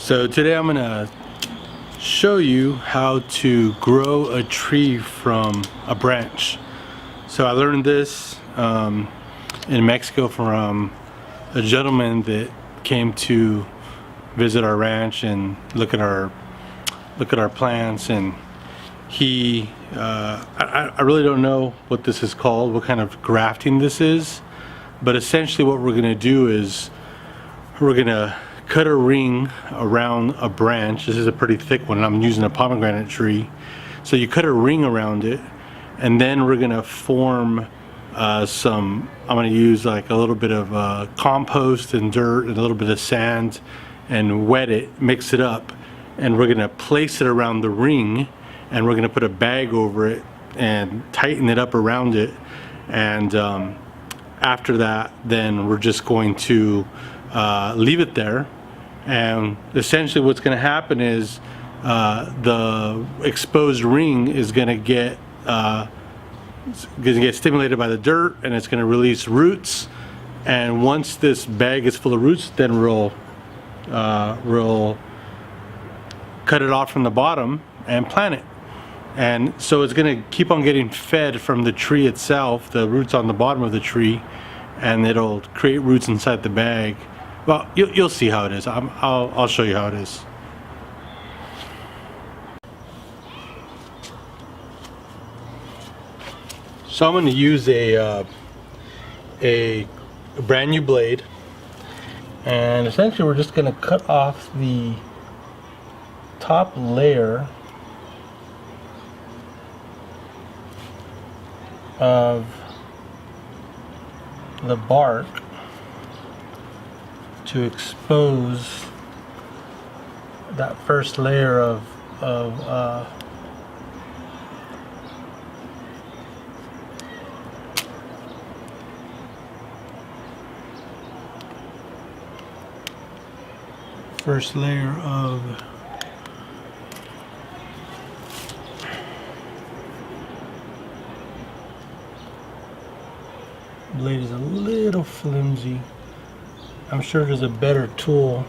So today I'm gonna show you how to grow a tree from a branch. So I learned this in Mexico from a gentleman that came to visit our ranch and look at our plants, and he I really don't know what this is called, what kind of grafting this is, but essentially what we're gonna do is we're gonna cut a ring around a branch. This is a pretty thick one, and I'm using a pomegranate tree. So you cut a ring around it, and then we're gonna form I'm gonna use like a little bit of compost and dirt and a little bit of sand and wet it, mix it up, and we're gonna place it around the ring, and we're gonna put a bag over it and tighten it up around it. And after that, then we're just going to leave it there. And essentially what's going to happen is the exposed ring is going to get stimulated by the dirt, and it's going to release roots. And once this bag is full of roots, then we'll cut it off from the bottom and plant it. And so it's going to keep on getting fed from the tree itself, the roots on the bottom of the tree, and it'll create roots inside the bag. Well, you'll see how it is. I'll show you how it is. So I'm going to use a brand new blade, and essentially we're just going to cut off the top layer of the bark to expose that first layer of blade is a little flimsy. I'm sure there's a better tool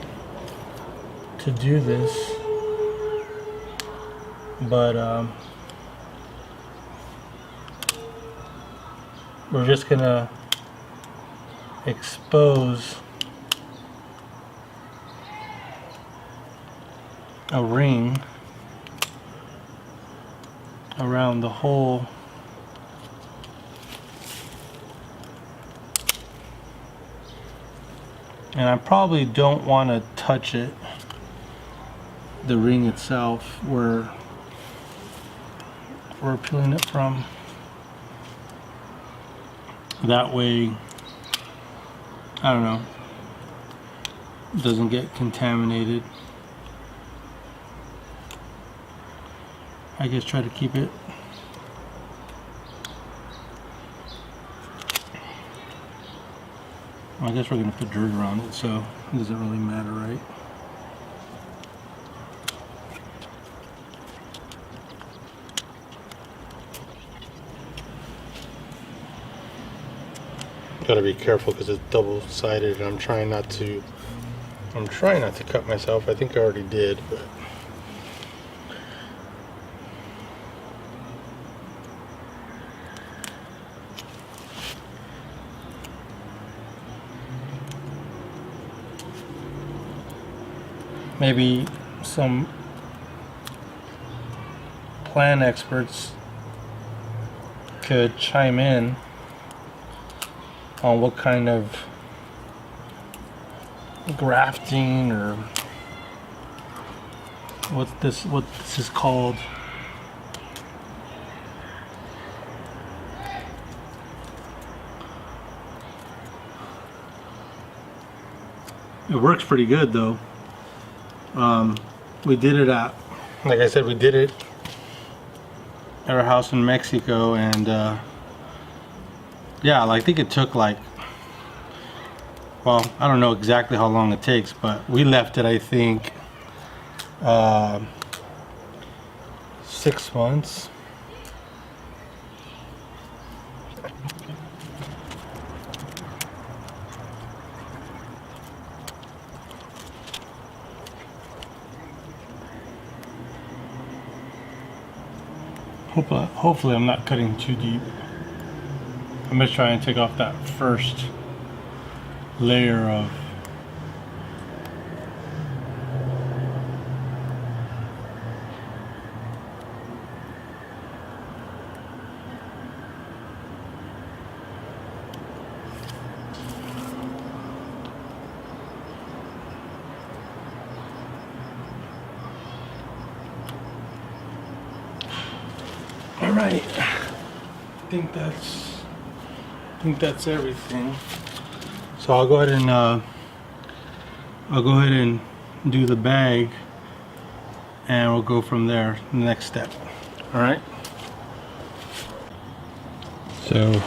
to do this, but we're just gonna expose a ring around the whole and I probably don't want to touch it, the ring itself, where we're peeling it from. That way, I don't know, it doesn't get contaminated. I guess try to keep it I guess we're going to put dirt around it, so it doesn't really matter, right? Gotta be careful because it's double-sided, and I'm trying not to cut myself. I think I already did, but maybe some plant experts could chime in on what kind of grafting or what this is called. It works pretty good though. We did it at, like I said, we did it at our house in Mexico, and yeah, I think it took like, well, I don't know exactly how long it takes, but we left it, I think, 6 months. Hopefully I'm not cutting too deep. I'm just trying to take off that first layer of Alright, I think that's everything. So I'll go ahead and do the bag, and we'll go from there. The next step. Alright. So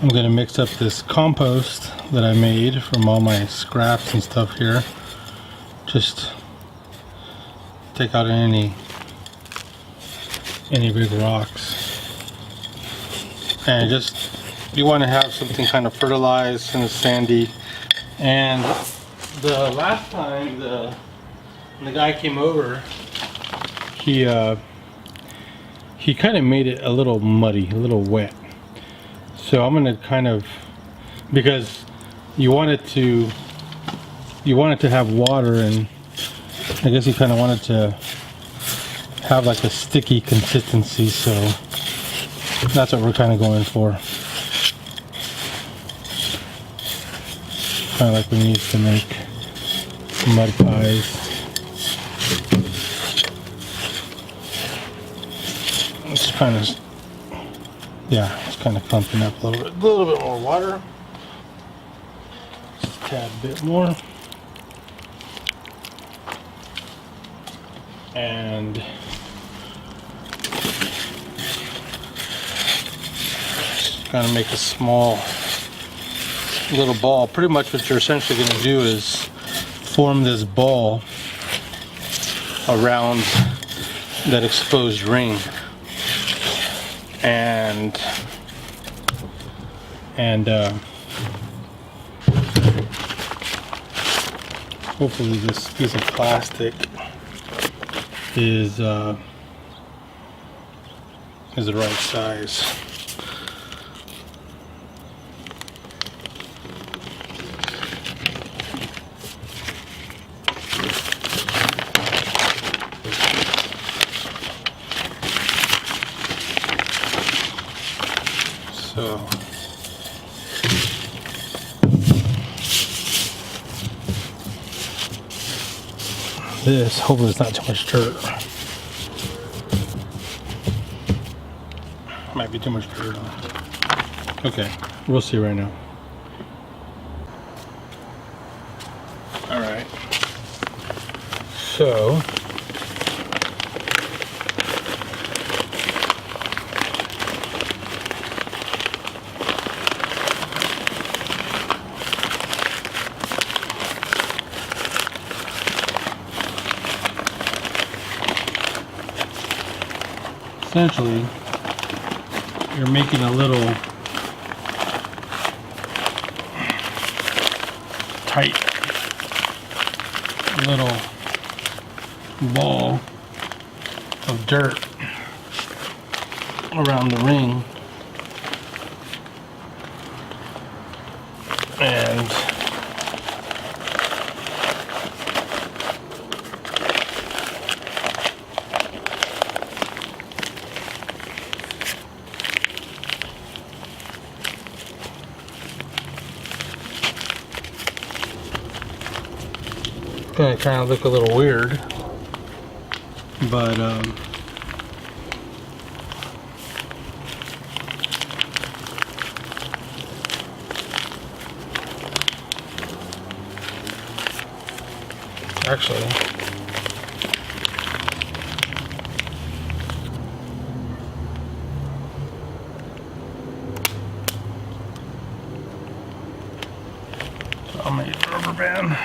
I'm gonna mix up this compost that I made from all my scraps and stuff here. Just take out any big rocks, and just you want to have something kind of fertilized and sandy. And the last time the guy came over, he kind of made it a little muddy, a little wet. So I'm gonna kind of, because you want it to have water, and I guess he kind of wanted to have like a sticky consistency, so that's what we're kind of going for. Kind of like we need to make mud pies. It's kind of, yeah, it's kind of clumping up a little bit more water, just a tad bit more, and kind of make a small little ball. Pretty much what you're essentially going to do is form this ball around that exposed ring, and hopefully this piece of plastic is the right size. So this, hopefully it's not too much dirt. Might be too much dirt on it. Okay, we'll see right now. Alright. So essentially, you're making a little tight little ball of dirt around the ring, and gonna kind of look a little weird, but actually so I'll make a rubber band.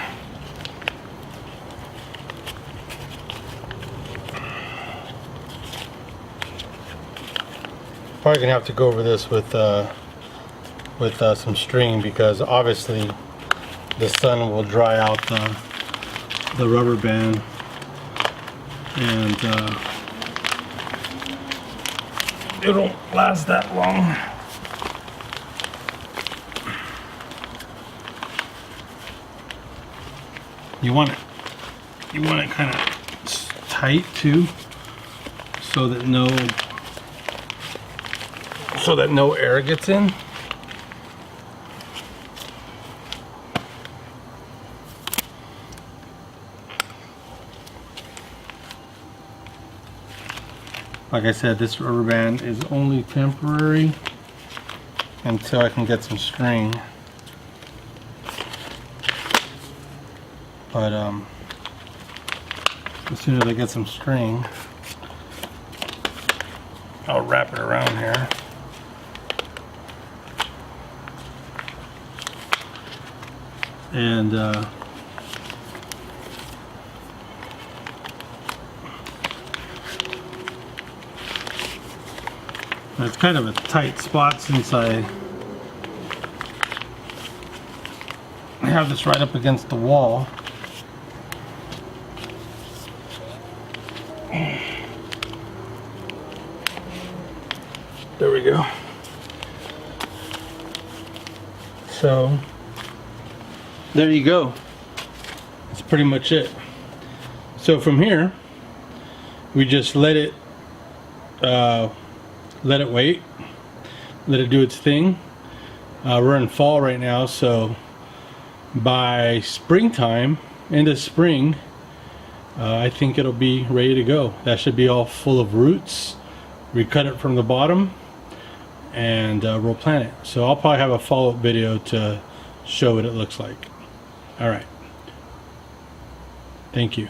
Probably gonna have to go over this with some string, because obviously the sun will dry out the rubber band, and it don't last that long. You want it kind of tight too, so that no air gets in. Like I said, this rubber band is only temporary until I can get some string. But as soon as I get some string, I'll wrap it around here. And it's kind of a tight spot since I have this right up against the wall. There we go. So there you go. That's pretty much it. So from here, we just let it wait, let it do its thing. We're in fall right now, so by springtime, end of spring, I think it'll be ready to go. That should be all full of roots. We cut it from the bottom and we'll plant it. So I'll probably have a follow-up video to show what it looks like. All right. Thank you.